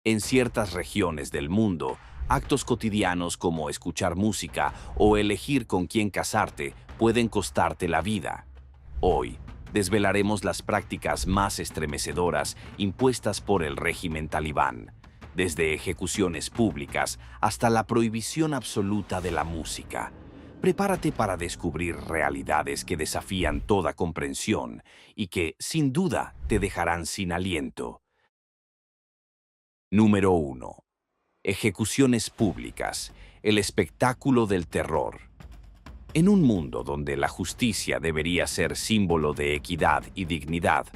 En ciertas regiones del mundo, actos cotidianos como escuchar música o elegir con quién casarte pueden costarte la vida. Hoy, desvelaremos las prácticas más estremecedoras impuestas por el régimen talibán, desde ejecuciones públicas hasta la prohibición absoluta de la música. Prepárate para descubrir realidades que desafían toda comprensión y que, sin duda, te dejarán sin aliento. Número 1. Ejecuciones públicas, el espectáculo del terror. En un mundo donde la justicia debería ser símbolo de equidad y dignidad,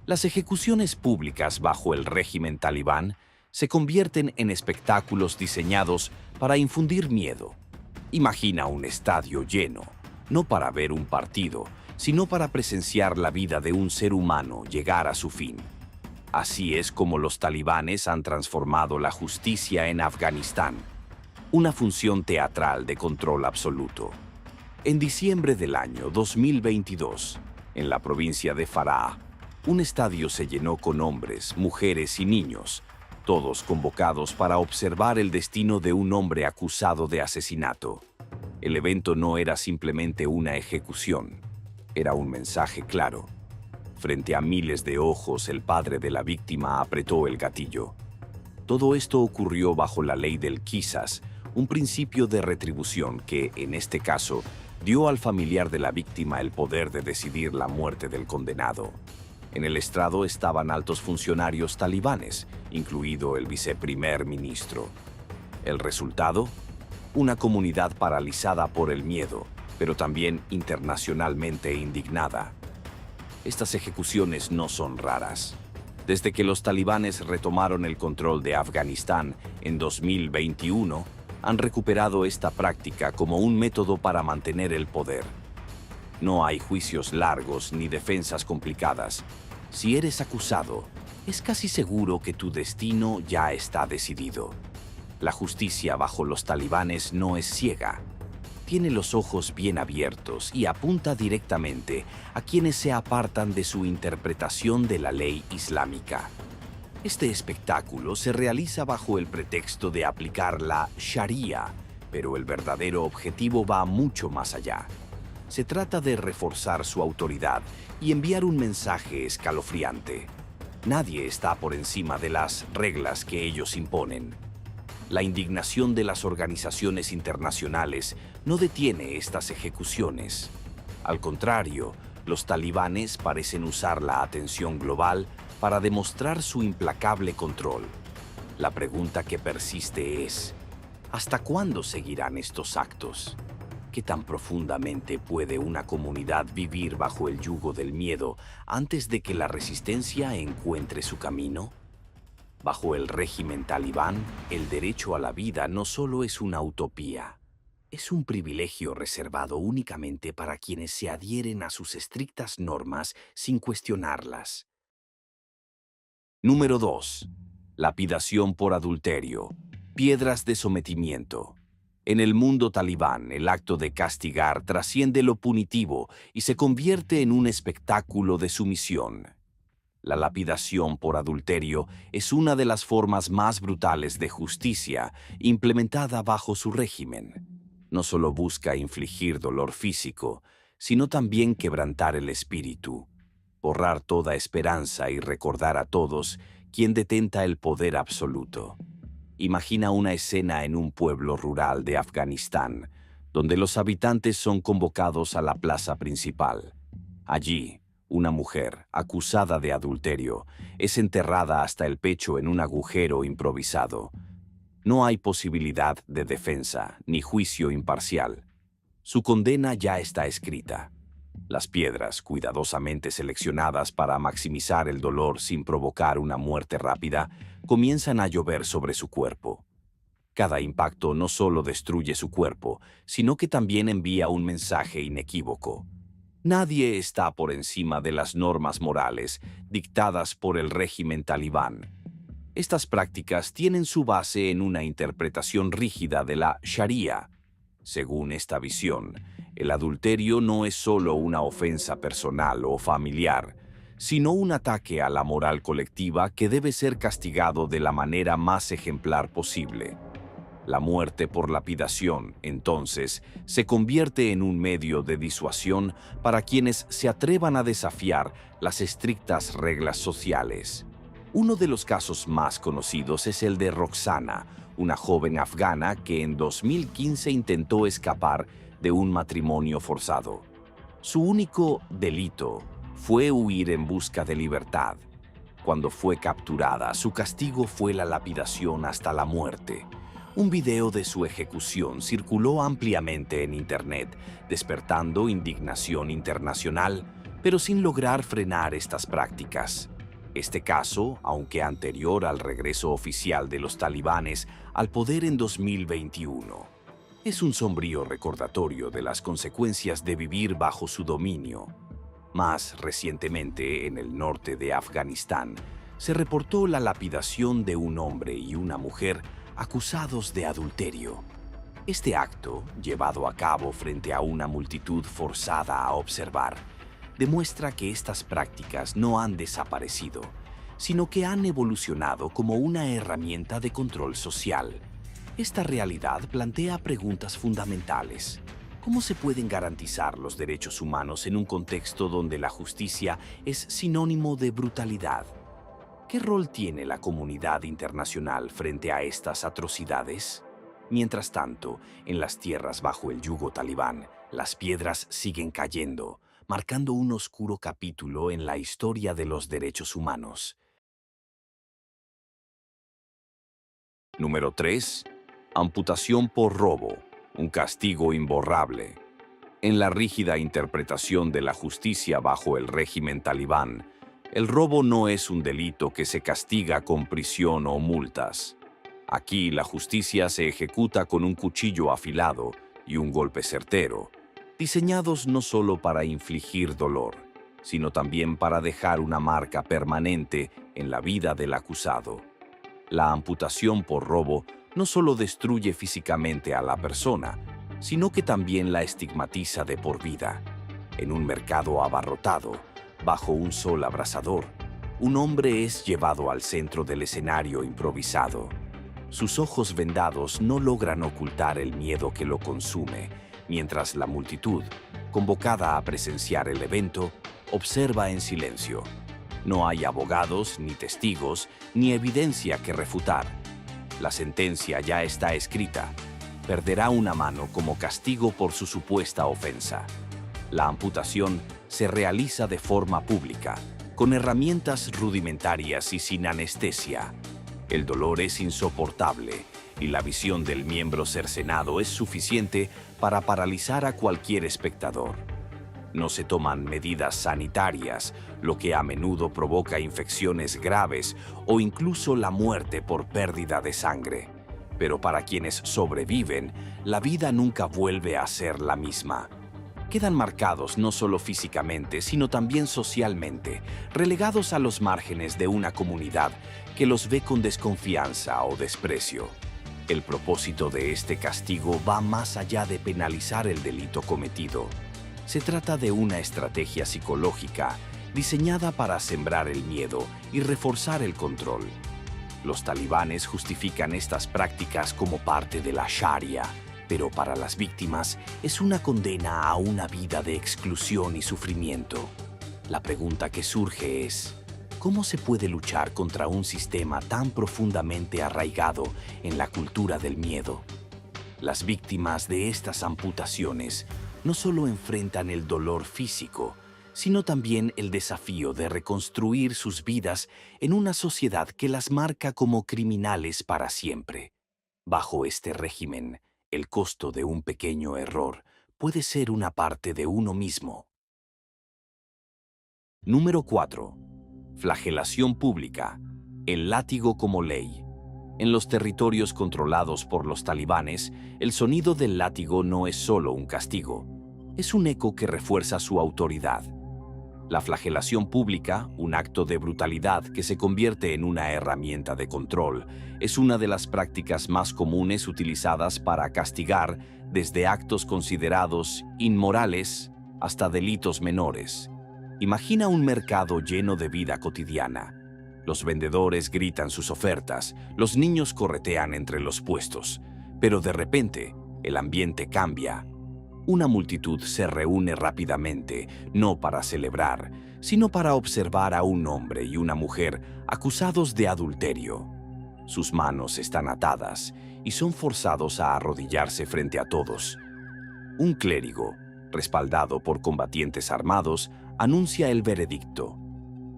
las ejecuciones públicas bajo el régimen talibán se convierten en espectáculos diseñados para infundir miedo. Imagina un estadio lleno, no para ver un partido, sino para presenciar la vida de un ser humano llegar a su fin. Así es como los talibanes han transformado la justicia en Afganistán, una función teatral de control absoluto. En diciembre del año 2022, en la provincia de Farah, un estadio se llenó con hombres, mujeres y niños, todos convocados para observar el destino de un hombre acusado de asesinato. El evento no era simplemente una ejecución, era un mensaje claro. Frente a miles de ojos, el padre de la víctima apretó el gatillo. Todo esto ocurrió bajo la ley del Qisas, un principio de retribución que, en este caso, dio al familiar de la víctima el poder de decidir la muerte del condenado. En el estrado estaban altos funcionarios talibanes, incluido el viceprimer ministro. ¿El resultado? Una comunidad paralizada por el miedo, pero también internacionalmente indignada. Estas ejecuciones no son raras. Desde que los talibanes retomaron el control de Afganistán en 2021, han recuperado esta práctica como un método para mantener el poder. No hay juicios largos ni defensas complicadas. Si eres acusado, es casi seguro que tu destino ya está decidido. La justicia bajo los talibanes no es ciega. Tiene los ojos bien abiertos y apunta directamente a quienes se apartan de su interpretación de la ley islámica. Este espectáculo se realiza bajo el pretexto de aplicar la Sharia, pero el verdadero objetivo va mucho más allá. Se trata de reforzar su autoridad y enviar un mensaje escalofriante. Nadie está por encima de las reglas que ellos imponen. La indignación de las organizaciones internacionales no detiene estas ejecuciones. Al contrario, los talibanes parecen usar la atención global para demostrar su implacable control. La pregunta que persiste es, ¿hasta cuándo seguirán estos actos? ¿Qué tan profundamente puede una comunidad vivir bajo el yugo del miedo antes de que la resistencia encuentre su camino? Bajo el régimen talibán, el derecho a la vida no solo es una utopía, es un privilegio reservado únicamente para quienes se adhieren a sus estrictas normas sin cuestionarlas. Número 2. Lapidación por adulterio. Piedras de sometimiento. En el mundo talibán, el acto de castigar trasciende lo punitivo y se convierte en un espectáculo de sumisión. La lapidación por adulterio es una de las formas más brutales de justicia implementada bajo su régimen. No solo busca infligir dolor físico, sino también quebrantar el espíritu, borrar toda esperanza y recordar a todos quién detenta el poder absoluto. Imagina una escena en un pueblo rural de Afganistán, donde los habitantes son convocados a la plaza principal. Allí, una mujer, acusada de adulterio, es enterrada hasta el pecho en un agujero improvisado. No hay posibilidad de defensa ni juicio imparcial. Su condena ya está escrita. Las piedras, cuidadosamente seleccionadas para maximizar el dolor sin provocar una muerte rápida, comienzan a llover sobre su cuerpo. Cada impacto no solo destruye su cuerpo, sino que también envía un mensaje inequívoco. Nadie está por encima de las normas morales dictadas por el régimen talibán. Estas prácticas tienen su base en una interpretación rígida de la Sharia. Según esta visión, el adulterio no es solo una ofensa personal o familiar, sino un ataque a la moral colectiva que debe ser castigado de la manera más ejemplar posible. La muerte por lapidación, entonces, se convierte en un medio de disuasión para quienes se atrevan a desafiar las estrictas reglas sociales. Uno de los casos más conocidos es el de Roxana, una joven afgana que en 2015 intentó escapar de un matrimonio forzado. Su único delito fue huir en busca de libertad. Cuando fue capturada, su castigo fue la lapidación hasta la muerte. Un video de su ejecución circuló ampliamente en Internet, despertando indignación internacional, pero sin lograr frenar estas prácticas. Este caso, aunque anterior al regreso oficial de los talibanes al poder en 2021, es un sombrío recordatorio de las consecuencias de vivir bajo su dominio. Más recientemente, en el norte de Afganistán, se reportó la lapidación de un hombre y una mujer acusados de adulterio. Este acto, llevado a cabo frente a una multitud forzada a observar, demuestra que estas prácticas no han desaparecido, sino que han evolucionado como una herramienta de control social. Esta realidad plantea preguntas fundamentales. ¿Cómo se pueden garantizar los derechos humanos en un contexto donde la justicia es sinónimo de brutalidad? ¿Qué rol tiene la comunidad internacional frente a estas atrocidades? Mientras tanto, en las tierras bajo el yugo talibán, las piedras siguen cayendo, marcando un oscuro capítulo en la historia de los derechos humanos. Número 3. Amputación por robo, un castigo imborrable. En la rígida interpretación de la justicia bajo el régimen talibán, el robo no es un delito que se castiga con prisión o multas. Aquí la justicia se ejecuta con un cuchillo afilado y un golpe certero, diseñados no solo para infligir dolor, sino también para dejar una marca permanente en la vida del acusado. La amputación por robo no solo destruye físicamente a la persona, sino que también la estigmatiza de por vida. En un mercado abarrotado, bajo un sol abrasador, un hombre es llevado al centro del escenario improvisado. Sus ojos vendados no logran ocultar el miedo que lo consume, mientras la multitud, convocada a presenciar el evento, observa en silencio. No hay abogados, ni testigos, ni evidencia que refutar. La sentencia ya está escrita. Perderá una mano como castigo por su supuesta ofensa. La amputación se realiza de forma pública, con herramientas rudimentarias y sin anestesia. El dolor es insoportable y la visión del miembro cercenado es suficiente para paralizar a cualquier espectador. No se toman medidas sanitarias, lo que a menudo provoca infecciones graves o incluso la muerte por pérdida de sangre. Pero para quienes sobreviven, la vida nunca vuelve a ser la misma. Quedan marcados no solo físicamente, sino también socialmente, relegados a los márgenes de una comunidad que los ve con desconfianza o desprecio. El propósito de este castigo va más allá de penalizar el delito cometido. Se trata de una estrategia psicológica diseñada para sembrar el miedo y reforzar el control. Los talibanes justifican estas prácticas como parte de la Sharia, pero para las víctimas es una condena a una vida de exclusión y sufrimiento. La pregunta que surge es, ¿cómo se puede luchar contra un sistema tan profundamente arraigado en la cultura del miedo? Las víctimas de estas amputaciones no solo enfrentan el dolor físico, sino también el desafío de reconstruir sus vidas en una sociedad que las marca como criminales para siempre. Bajo este régimen, el costo de un pequeño error puede ser una parte de uno mismo. Número 4. Flagelación pública. El látigo como ley. En los territorios controlados por los talibanes, el sonido del látigo no es solo un castigo, es un eco que refuerza su autoridad. La flagelación pública, un acto de brutalidad que se convierte en una herramienta de control, es una de las prácticas más comunes utilizadas para castigar desde actos considerados inmorales hasta delitos menores. Imagina un mercado lleno de vida cotidiana. Los vendedores gritan sus ofertas, los niños corretean entre los puestos, pero de repente el ambiente cambia. Una multitud se reúne rápidamente, no para celebrar, sino para observar a un hombre y una mujer acusados de adulterio. Sus manos están atadas y son forzados a arrodillarse frente a todos. Un clérigo, respaldado por combatientes armados, anuncia el veredicto: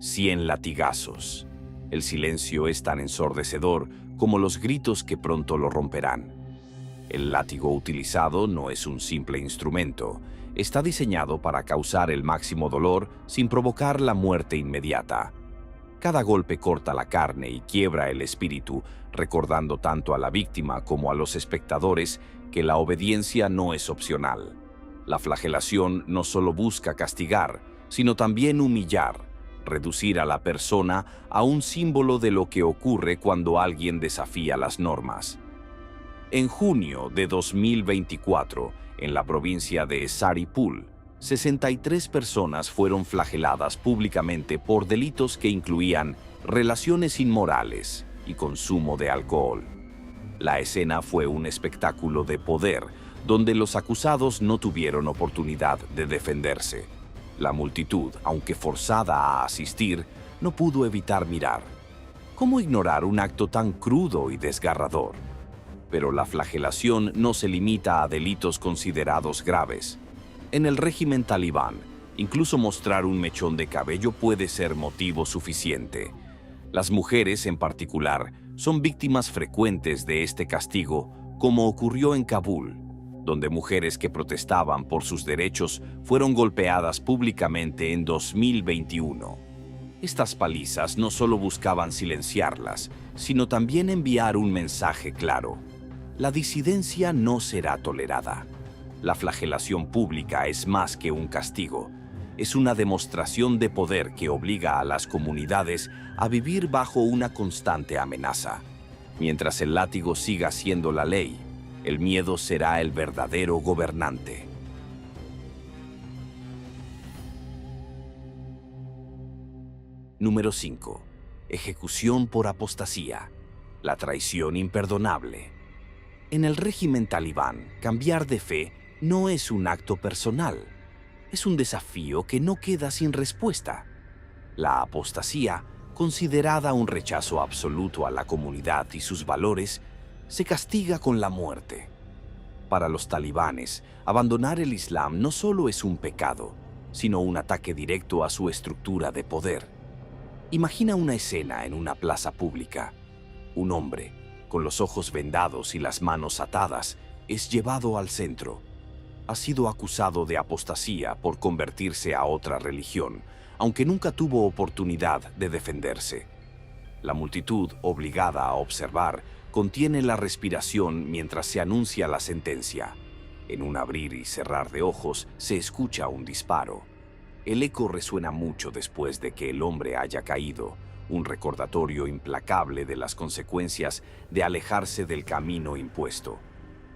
100 latigazos. El silencio es tan ensordecedor como los gritos que pronto lo romperán. El látigo utilizado no es un simple instrumento. Está diseñado para causar el máximo dolor sin provocar la muerte inmediata. Cada golpe corta la carne y quiebra el espíritu, recordando tanto a la víctima como a los espectadores que la obediencia no es opcional. La flagelación no solo busca castigar, sino también humillar, reducir a la persona a un símbolo de lo que ocurre cuando alguien desafía las normas. En junio de 2024, en la provincia de Saripul, 63 personas fueron flageladas públicamente por delitos que incluían relaciones inmorales y consumo de alcohol. La escena fue un espectáculo de poder, donde los acusados no tuvieron oportunidad de defenderse. La multitud, aunque forzada a asistir, no pudo evitar mirar. ¿Cómo ignorar un acto tan crudo y desgarrador? Pero la flagelación no se limita a delitos considerados graves. En el régimen talibán, incluso mostrar un mechón de cabello puede ser motivo suficiente. Las mujeres, en particular, son víctimas frecuentes de este castigo, como ocurrió en Kabul, donde mujeres que protestaban por sus derechos fueron golpeadas públicamente en 2021. Estas palizas no solo buscaban silenciarlas, sino también enviar un mensaje claro: la disidencia no será tolerada. La flagelación pública es más que un castigo. Es una demostración de poder que obliga a las comunidades a vivir bajo una constante amenaza. Mientras el látigo siga siendo la ley, el miedo será el verdadero gobernante. Número 5. Ejecución por apostasía. La traición imperdonable. En el régimen talibán, cambiar de fe no es un acto personal. Es un desafío que no queda sin respuesta. La apostasía, considerada un rechazo absoluto a la comunidad y sus valores, se castiga con la muerte. Para los talibanes, abandonar el Islam no solo es un pecado, sino un ataque directo a su estructura de poder. Imagina una escena en una plaza pública. Un hombre, con los ojos vendados y las manos atadas, es llevado al centro. Ha sido acusado de apostasía por convertirse a otra religión, aunque nunca tuvo oportunidad de defenderse. La multitud, obligada a observar, contiene la respiración mientras se anuncia la sentencia. En un abrir y cerrar de ojos se escucha un disparo. El eco resuena mucho después de que el hombre haya caído, un recordatorio implacable de las consecuencias de alejarse del camino impuesto.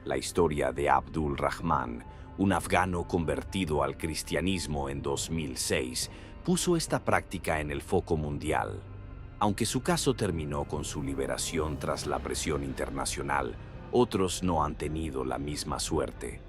La historia de Abdul Rahman, un afgano convertido al cristianismo en 2006, puso esta práctica en el foco mundial. Aunque su caso terminó con su liberación tras la presión internacional, otros no han tenido la misma suerte.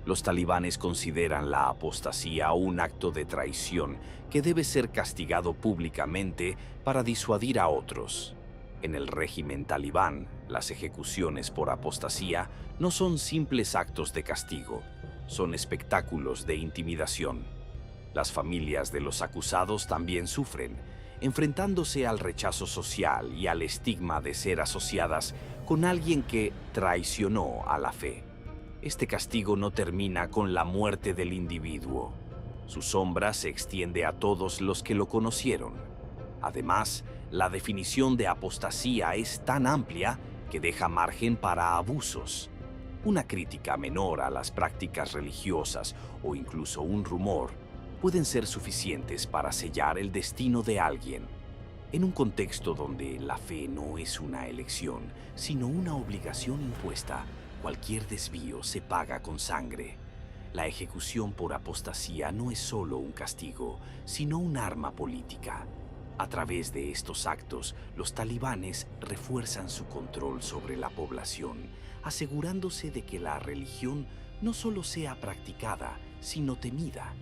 Los talibanes consideran la apostasía un acto de traición que debe ser castigado públicamente para disuadir a otros. En el régimen talibán, las ejecuciones por apostasía no son simples actos de castigo, son espectáculos de intimidación. Las familias de los acusados también sufren, enfrentándose al rechazo social y al estigma de ser asociadas con alguien que traicionó a la fe. Este castigo no termina con la muerte del individuo. Su sombra se extiende a todos los que lo conocieron. Además, la definición de apostasía es tan amplia que deja margen para abusos. Una crítica menor a las prácticas religiosas o incluso un rumor pueden ser suficientes para sellar el destino de alguien. En un contexto donde la fe no es una elección, sino una obligación impuesta, cualquier desvío se paga con sangre. La ejecución por apostasía no es solo un castigo, sino un arma política. A través de estos actos, los talibanes refuerzan su control sobre la población, asegurándose de que la religión no solo sea practicada, sino temida.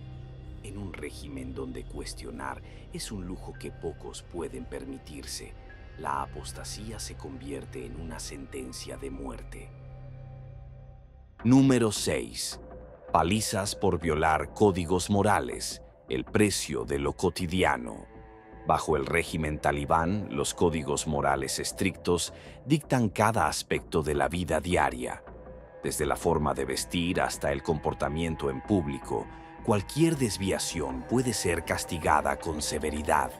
En un régimen donde cuestionar es un lujo que pocos pueden permitirse, la apostasía se convierte en una sentencia de muerte. Número 6. Palizas por violar códigos morales, el precio de lo cotidiano. Bajo el régimen talibán, los códigos morales estrictos dictan cada aspecto de la vida diaria. Desde la forma de vestir hasta el comportamiento en público, cualquier desviación puede ser castigada con severidad.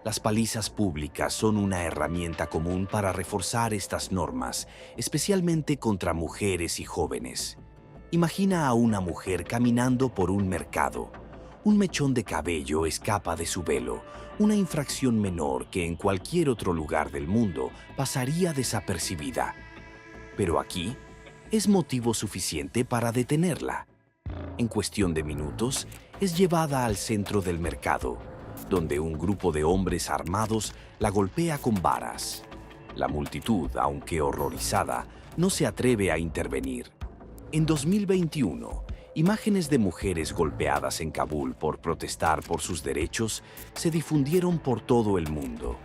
Las palizas públicas son una herramienta común para reforzar estas normas, especialmente contra mujeres y jóvenes. Imagina a una mujer caminando por un mercado. Un mechón de cabello escapa de su velo, una infracción menor que en cualquier otro lugar del mundo pasaría desapercibida. Pero aquí es motivo suficiente para detenerla. En cuestión de minutos, es llevada al centro del mercado, donde un grupo de hombres armados la golpea con varas. La multitud, aunque horrorizada, no se atreve a intervenir. En 2021, imágenes de mujeres golpeadas en Kabul por protestar por sus derechos se difundieron por todo el mundo.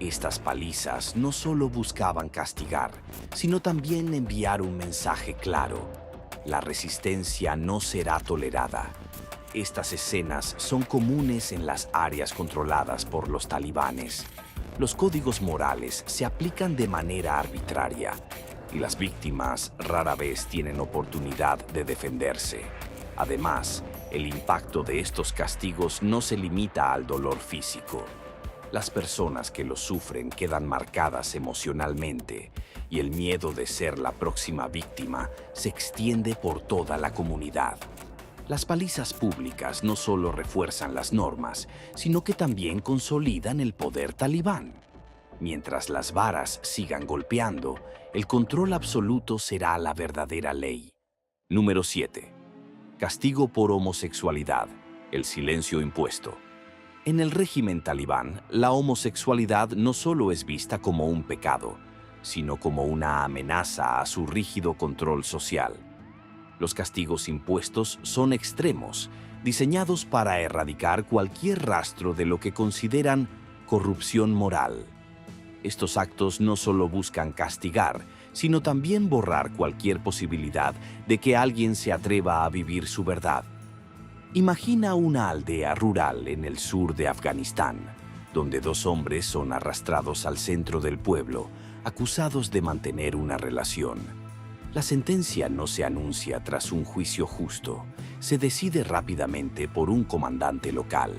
Estas palizas no solo buscaban castigar, sino también enviar un mensaje claro: la resistencia no será tolerada. Estas escenas son comunes en las áreas controladas por los talibanes. Los códigos morales se aplican de manera arbitraria y las víctimas rara vez tienen oportunidad de defenderse. Además, el impacto de estos castigos no se limita al dolor físico. Las personas que los sufren quedan marcadas emocionalmente y el miedo de ser la próxima víctima se extiende por toda la comunidad. Las palizas públicas no solo refuerzan las normas, sino que también consolidan el poder talibán. Mientras las varas sigan golpeando, el control absoluto será la verdadera ley. Número 7. Castigo por homosexualidad, el silencio impuesto. En el régimen talibán, la homosexualidad no solo es vista como un pecado, sino como una amenaza a su rígido control social. Los castigos impuestos son extremos, diseñados para erradicar cualquier rastro de lo que consideran corrupción moral. Estos actos no solo buscan castigar, sino también borrar cualquier posibilidad de que alguien se atreva a vivir su verdad. Imagina una aldea rural en el sur de Afganistán, donde dos hombres son arrastrados al centro del pueblo, acusados de mantener una relación. La sentencia no se anuncia tras un juicio justo, se decide rápidamente por un comandante local.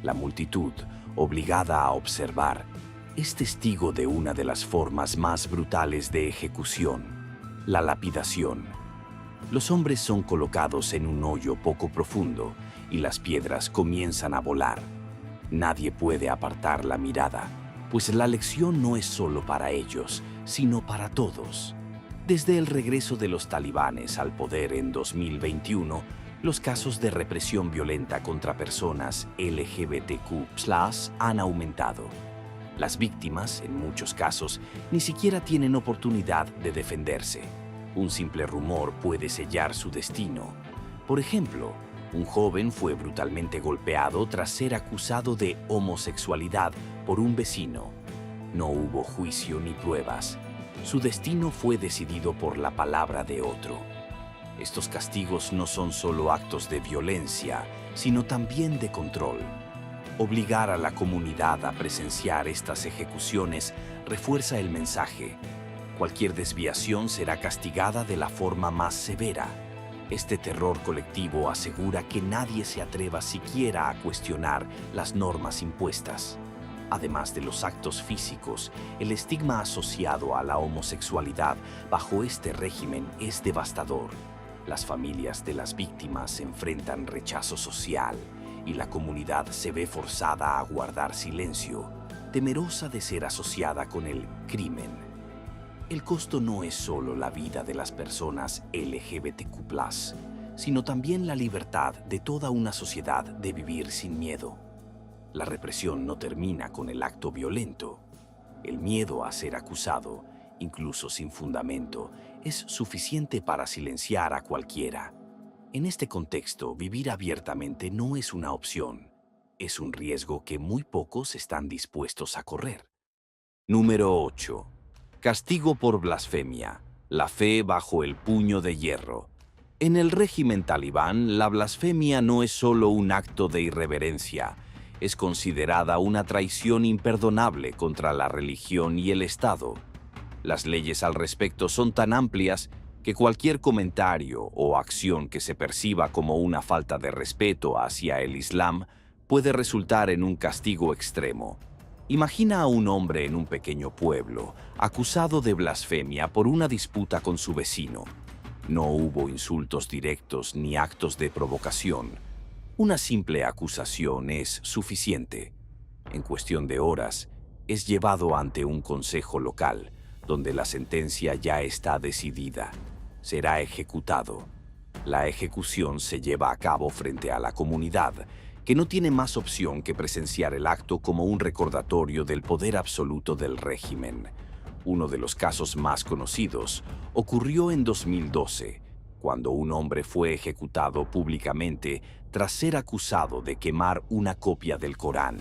La multitud, obligada a observar, es testigo de una de las formas más brutales de ejecución: la lapidación. Los hombres son colocados en un hoyo poco profundo y las piedras comienzan a volar. Nadie puede apartar la mirada, pues la lección no es solo para ellos, sino para todos. Desde el regreso de los talibanes al poder en 2021, los casos de represión violenta contra personas LGBTQ+ han aumentado. Las víctimas, en muchos casos, ni siquiera tienen oportunidad de defenderse. Un simple rumor puede sellar su destino. Por ejemplo, un joven fue brutalmente golpeado tras ser acusado de homosexualidad por un vecino. No hubo juicio ni pruebas. Su destino fue decidido por la palabra de otro. Estos castigos no son solo actos de violencia, sino también de control. Obligar a la comunidad a presenciar estas ejecuciones refuerza el mensaje: cualquier desviación será castigada de la forma más severa. Este terror colectivo asegura que nadie se atreva siquiera a cuestionar las normas impuestas. Además de los actos físicos, el estigma asociado a la homosexualidad bajo este régimen es devastador. Las familias de las víctimas enfrentan rechazo social y la comunidad se ve forzada a guardar silencio, temerosa de ser asociada con el crimen. El costo no es solo la vida de las personas LGBTQ+, sino también la libertad de toda una sociedad de vivir sin miedo. La represión no termina con el acto violento. El miedo a ser acusado, incluso sin fundamento, es suficiente para silenciar a cualquiera. En este contexto, vivir abiertamente no es una opción. Es un riesgo que muy pocos están dispuestos a correr. Número 8. Castigo por blasfemia. La fe bajo el puño de hierro. En el régimen talibán, la blasfemia no es solo un acto de irreverencia, es considerada una traición imperdonable contra la religión y el Estado. Las leyes al respecto son tan amplias que cualquier comentario o acción que se perciba como una falta de respeto hacia el Islam puede resultar en un castigo extremo. Imagina a un hombre en un pequeño pueblo, acusado de blasfemia por una disputa con su vecino. No hubo insultos directos ni actos de provocación. Una simple acusación es suficiente. En cuestión de horas, es llevado ante un consejo local, donde la sentencia ya está decidida. Será ejecutado. La ejecución se lleva a cabo frente a la comunidad, que no tiene más opción que presenciar el acto como un recordatorio del poder absoluto del régimen. Uno de los casos más conocidos ocurrió en 2012, cuando un hombre fue ejecutado públicamente tras ser acusado de quemar una copia del Corán.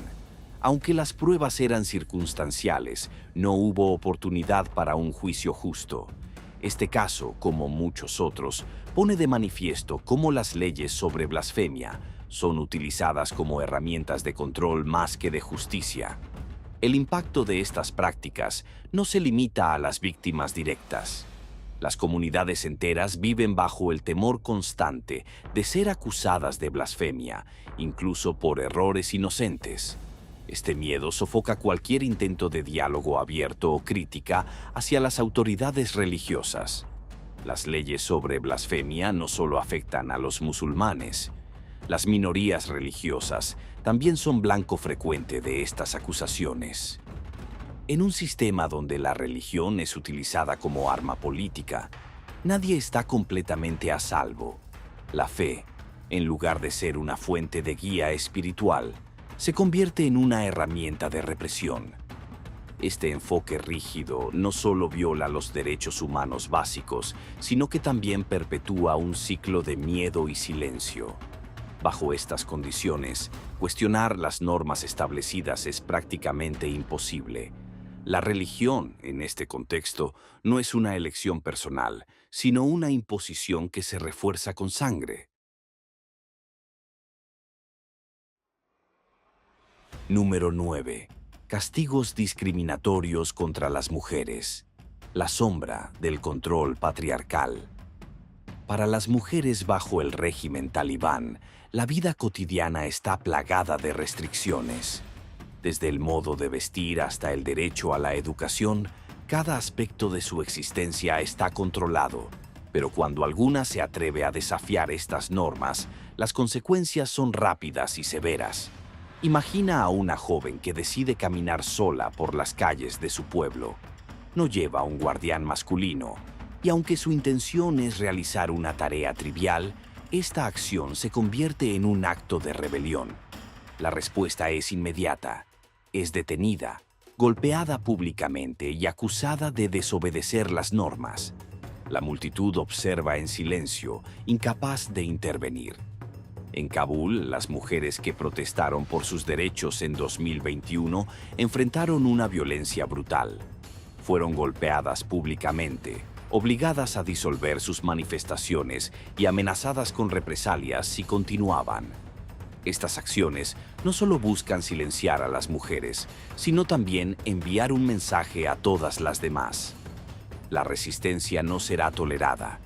Aunque las pruebas eran circunstanciales, no hubo oportunidad para un juicio justo. Este caso, como muchos otros, pone de manifiesto cómo las leyes sobre blasfemia son utilizadas como herramientas de control más que de justicia. El impacto de estas prácticas no se limita a las víctimas directas. Las comunidades enteras viven bajo el temor constante de ser acusadas de blasfemia, incluso por errores inocentes. Este miedo sofoca cualquier intento de diálogo abierto o crítica hacia las autoridades religiosas. Las leyes sobre blasfemia no solo afectan a los musulmanes. Las minorías religiosas también son blanco frecuente de estas acusaciones. En un sistema donde la religión es utilizada como arma política, nadie está completamente a salvo. La fe, en lugar de ser una fuente de guía espiritual, se convierte en una herramienta de represión. Este enfoque rígido no solo viola los derechos humanos básicos, sino que también perpetúa un ciclo de miedo y silencio. Bajo estas condiciones, cuestionar las normas establecidas es prácticamente imposible. La religión, en este contexto, no es una elección personal, sino una imposición que se refuerza con sangre. Número 9. Castigos discriminatorios contra las mujeres. La sombra del control patriarcal. Para las mujeres bajo el régimen talibán, la vida cotidiana está plagada de restricciones. Desde el modo de vestir hasta el derecho a la educación, cada aspecto de su existencia está controlado. Pero cuando alguna se atreve a desafiar estas normas, las consecuencias son rápidas y severas. Imagina a una joven que decide caminar sola por las calles de su pueblo. No lleva un guardián masculino, y aunque su intención es realizar una tarea trivial, esta acción se convierte en un acto de rebelión. La respuesta es inmediata. Es detenida, golpeada públicamente y acusada de desobedecer las normas. La multitud observa en silencio, incapaz de intervenir. En Kabul, las mujeres que protestaron por sus derechos en 2021 enfrentaron una violencia brutal. Fueron golpeadas públicamente, obligadas a disolver sus manifestaciones y amenazadas con represalias si continuaban. Estas acciones no solo buscan silenciar a las mujeres, sino también enviar un mensaje a todas las demás. La resistencia no será tolerada.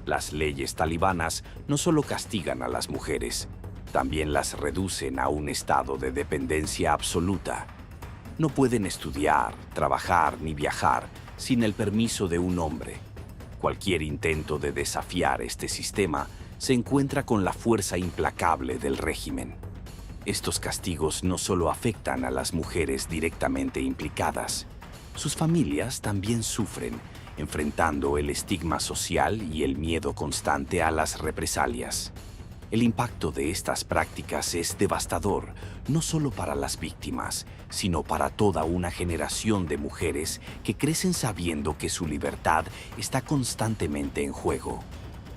Las leyes talibanas no solo castigan a las mujeres, también las reducen a un estado de dependencia absoluta. No pueden estudiar, trabajar ni viajar sin el permiso de un hombre. Cualquier intento de desafiar este sistema se encuentra con la fuerza implacable del régimen. Estos castigos no solo afectan a las mujeres directamente implicadas, Sus familias también sufren, enfrentando el estigma social y el miedo constante a las represalias. El impacto de estas prácticas es devastador, no solo para las víctimas, sino para toda una generación de mujeres que crecen sabiendo que su libertad está constantemente en juego.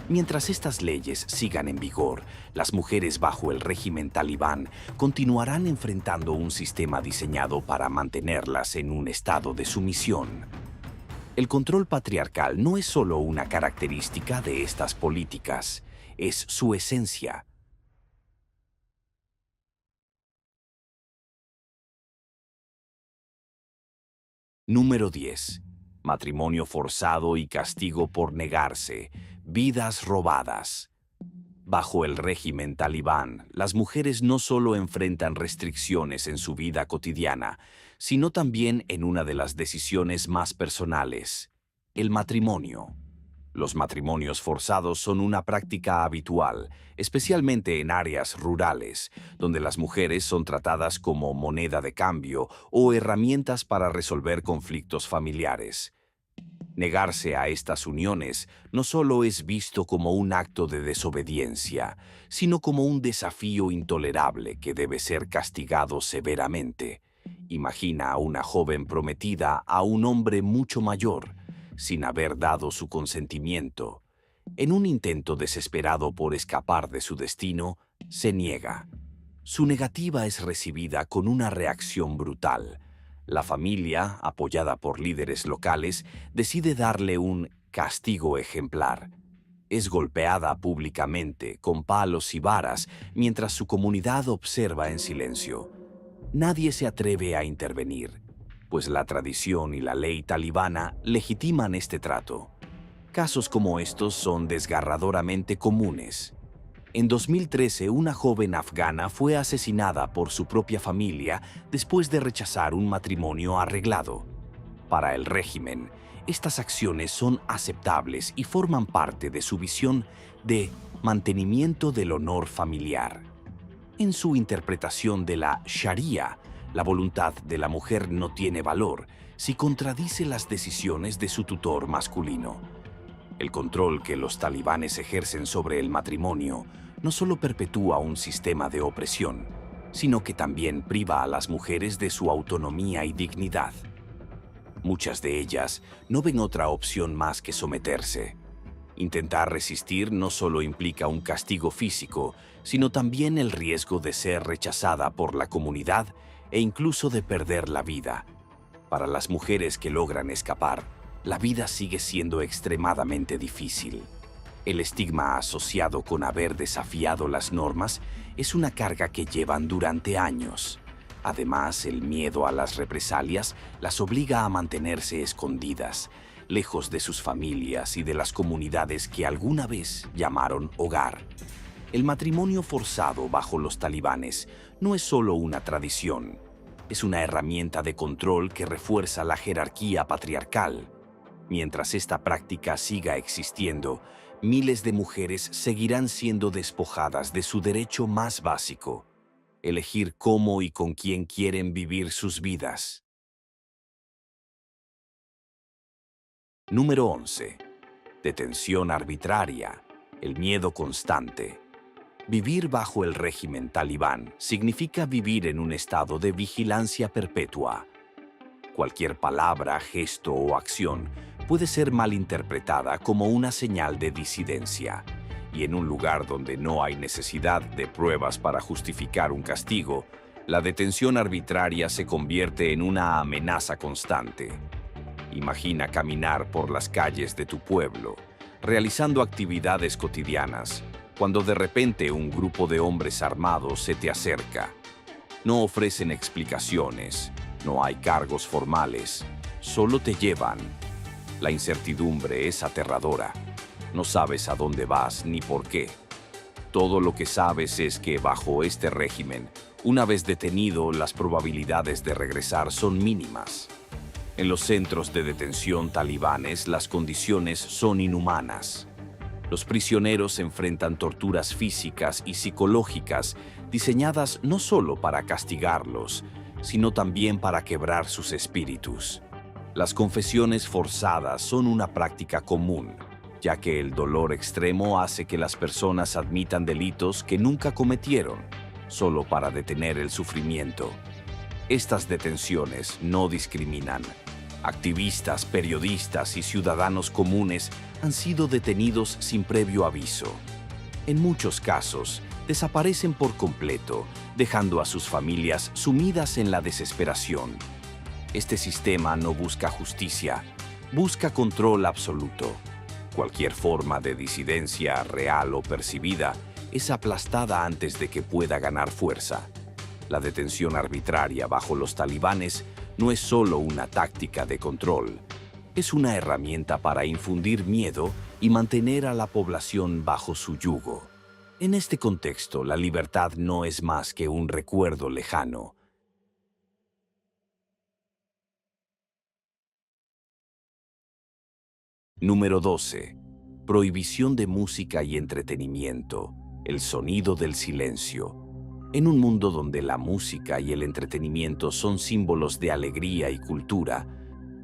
Mientras estas leyes sigan en vigor, las mujeres bajo el régimen talibán continuarán enfrentando un sistema diseñado para mantenerlas en un estado de sumisión. El control patriarcal no es solo una característica de estas políticas, es su esencia. Número 10. Matrimonio forzado y castigo por negarse. Vidas robadas. Bajo el régimen talibán, las mujeres no solo enfrentan restricciones en su vida cotidiana, sino también en una de las decisiones más personales, el matrimonio. Los matrimonios forzados son una práctica habitual, especialmente en áreas rurales, donde las mujeres son tratadas como moneda de cambio o herramientas para resolver conflictos familiares. Negarse a estas uniones no solo es visto como un acto de desobediencia, sino como un desafío intolerable que debe ser castigado severamente. Imagina a una joven prometida a un hombre mucho mayor, sin haber dado su consentimiento. En un intento desesperado por escapar de su destino, se niega. Su negativa es recibida con una reacción brutal. La familia, apoyada por líderes locales, decide darle un castigo ejemplar. Es golpeada públicamente con palos y varas mientras su comunidad observa en silencio. Nadie se atreve a intervenir, pues la tradición y la ley talibana legitiman este trato. Casos como estos son desgarradoramente comunes. En 2013, una joven afgana fue asesinada por su propia familia después de rechazar un matrimonio arreglado. Para el régimen, estas acciones son aceptables y forman parte de su visión de mantenimiento del honor familiar. En su interpretación de la Sharia, la voluntad de la mujer no tiene valor si contradice las decisiones de su tutor masculino. El control que los talibanes ejercen sobre el matrimonio no solo perpetúa un sistema de opresión, sino que también priva a las mujeres de su autonomía y dignidad. Muchas de ellas no ven otra opción más que someterse. Intentar resistir no solo implica un castigo físico, sino también el riesgo de ser rechazada por la comunidad e incluso de perder la vida. Para las mujeres que logran escapar, la vida sigue siendo extremadamente difícil. El estigma asociado con haber desafiado las normas es una carga que llevan durante años. Además, el miedo a las represalias las obliga a mantenerse escondidas, lejos de sus familias y de las comunidades que alguna vez llamaron hogar. El matrimonio forzado bajo los talibanes no es solo una tradición, es una herramienta de control que refuerza la jerarquía patriarcal. Mientras esta práctica siga existiendo, miles de mujeres seguirán siendo despojadas de su derecho más básico: elegir cómo y con quién quieren vivir sus vidas. Número 11. Detención arbitraria, el miedo constante. Vivir bajo el régimen talibán significa vivir en un estado de vigilancia perpetua. Cualquier palabra, gesto o acción puede ser malinterpretada como una señal de disidencia, y en un lugar donde no hay necesidad de pruebas para justificar un castigo, la detención arbitraria se convierte en una amenaza constante. Imagina caminar por las calles de tu pueblo, realizando actividades cotidianas, cuando de repente un grupo de hombres armados se te acerca. No ofrecen explicaciones, no hay cargos formales, solo te llevan. La incertidumbre es aterradora. No sabes a dónde vas ni por qué. Todo lo que sabes es que bajo este régimen, una vez detenido, las probabilidades de regresar son mínimas. En los centros de detención talibanes, las condiciones son inhumanas. Los prisioneros enfrentan torturas físicas y psicológicas diseñadas no solo para castigarlos, sino también para quebrar sus espíritus. Las confesiones forzadas son una práctica común, ya que el dolor extremo hace que las personas admitan delitos que nunca cometieron, solo para detener el sufrimiento. Estas detenciones no discriminan. Activistas, periodistas y ciudadanos comunes han sido detenidos sin previo aviso. En muchos casos, desaparecen por completo, dejando a sus familias sumidas en la desesperación. Este sistema no busca justicia, busca control absoluto. Cualquier forma de disidencia, real o percibida, es aplastada antes de que pueda ganar fuerza. La detención arbitraria bajo los talibanes no es solo una táctica de control, es una herramienta para infundir miedo y mantener a la población bajo su yugo. En este contexto, la libertad no es más que un recuerdo lejano. Número 12. Prohibición de música y entretenimiento. El sonido del silencio. En un mundo donde la música y el entretenimiento son símbolos de alegría y cultura,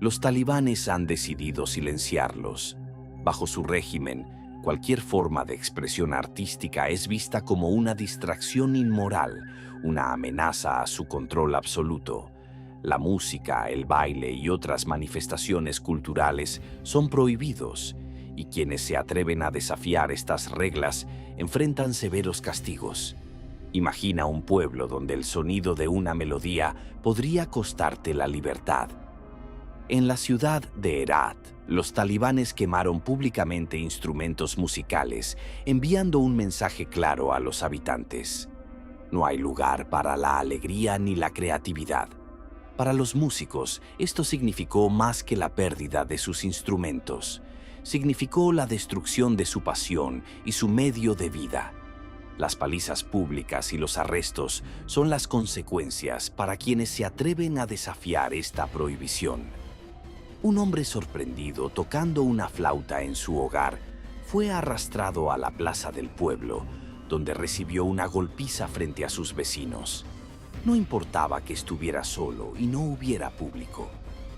los talibanes han decidido silenciarlos. Bajo su régimen, cualquier forma de expresión artística es vista como una distracción inmoral, una amenaza a su control absoluto. La música, el baile y otras manifestaciones culturales son prohibidos, y quienes se atreven a desafiar estas reglas enfrentan severos castigos. Imagina un pueblo donde el sonido de una melodía podría costarte la libertad. En la ciudad de Herat, los talibanes quemaron públicamente instrumentos musicales, enviando un mensaje claro a los habitantes. No hay lugar para la alegría ni la creatividad. Para los músicos, esto significó más que la pérdida de sus instrumentos. Significó la destrucción de su pasión y su medio de vida. Las palizas públicas y los arrestos son las consecuencias para quienes se atreven a desafiar esta prohibición. Un hombre sorprendido tocando una flauta en su hogar fue arrastrado a la plaza del pueblo, donde recibió una golpiza frente a sus vecinos. No importaba que estuviera solo y no hubiera público.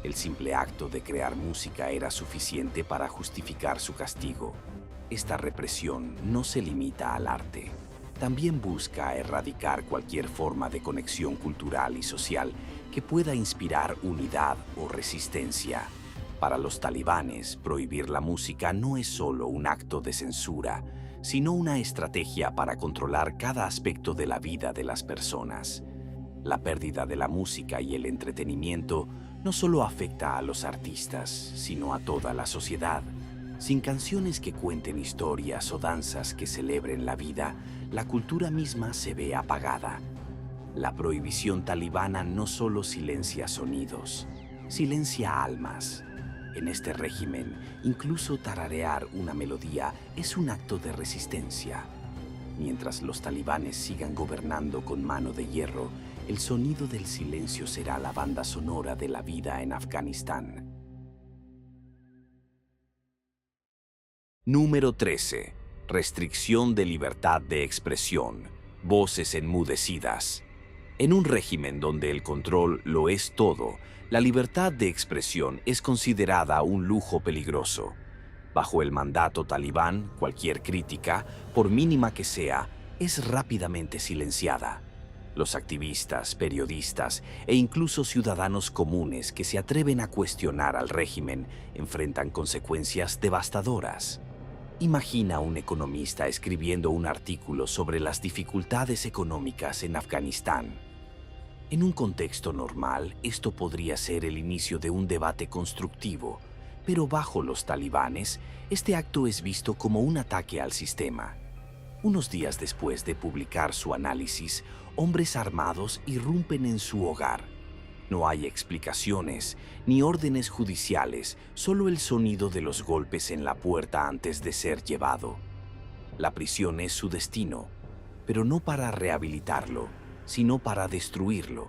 El simple acto de crear música era suficiente para justificar su castigo. Esta represión no se limita al arte. También busca erradicar cualquier forma de conexión cultural y social que pueda inspirar unidad o resistencia. Para los talibanes, prohibir la música no es solo un acto de censura, sino una estrategia para controlar cada aspecto de la vida de las personas. La pérdida de la música y el entretenimiento no solo afecta a los artistas, sino a toda la sociedad. Sin canciones que cuenten historias o danzas que celebren la vida, la cultura misma se ve apagada. La prohibición talibana no solo silencia sonidos, silencia almas. En este régimen, incluso tararear una melodía es un acto de resistencia. Mientras los talibanes sigan gobernando con mano de hierro, el sonido del silencio será la banda sonora de la vida en Afganistán. Número 13. Restricción de libertad de expresión. Voces enmudecidas. En un régimen donde el control lo es todo, la libertad de expresión es considerada un lujo peligroso. Bajo el mandato talibán, cualquier crítica, por mínima que sea, es rápidamente silenciada. Los activistas, periodistas e incluso ciudadanos comunes que se atreven a cuestionar al régimen enfrentan consecuencias devastadoras. Imagina un economista escribiendo un artículo sobre las dificultades económicas en Afganistán. En un contexto normal, esto podría ser el inicio de un debate constructivo, pero bajo los talibanes, este acto es visto como un ataque al sistema. Unos días después de publicar su análisis, hombres armados irrumpen en su hogar. No hay explicaciones ni órdenes judiciales, solo el sonido de los golpes en la puerta antes de ser llevado. La prisión es su destino, pero no para rehabilitarlo, sino para destruirlo.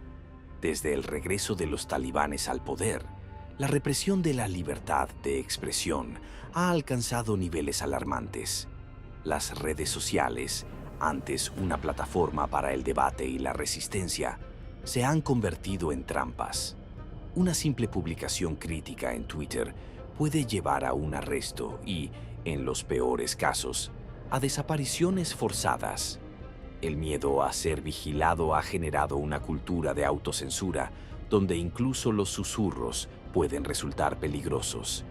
Desde el regreso de los talibanes al poder, la represión de la libertad de expresión ha alcanzado niveles alarmantes. Las redes sociales, antes una plataforma para el debate y la resistencia, se han convertido en trampas. Una simple publicación crítica en Twitter puede llevar a un arresto y, en los peores casos, a desapariciones forzadas. El miedo a ser vigilado ha generado una cultura de autocensura donde incluso los susurros pueden resultar peligrosos.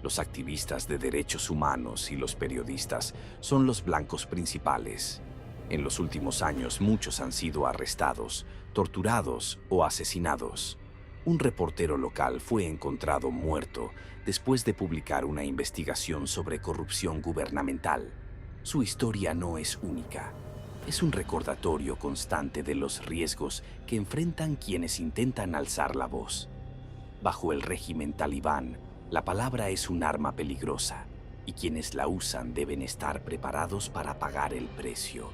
Los activistas de derechos humanos y los periodistas son los blancos principales. En los últimos años muchos han sido arrestados, torturados o asesinados. Un reportero local fue encontrado muerto después de publicar una investigación sobre corrupción gubernamental. Su historia no es única. Es un recordatorio constante de los riesgos que enfrentan quienes intentan alzar la voz. Bajo el régimen talibán, la palabra es un arma peligrosa y quienes la usan deben estar preparados para pagar el precio.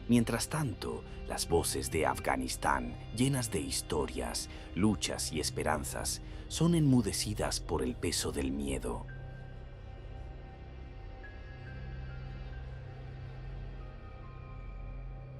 Mientras tanto, las voces de Afganistán, llenas de historias, luchas y esperanzas, son enmudecidas por el peso del miedo.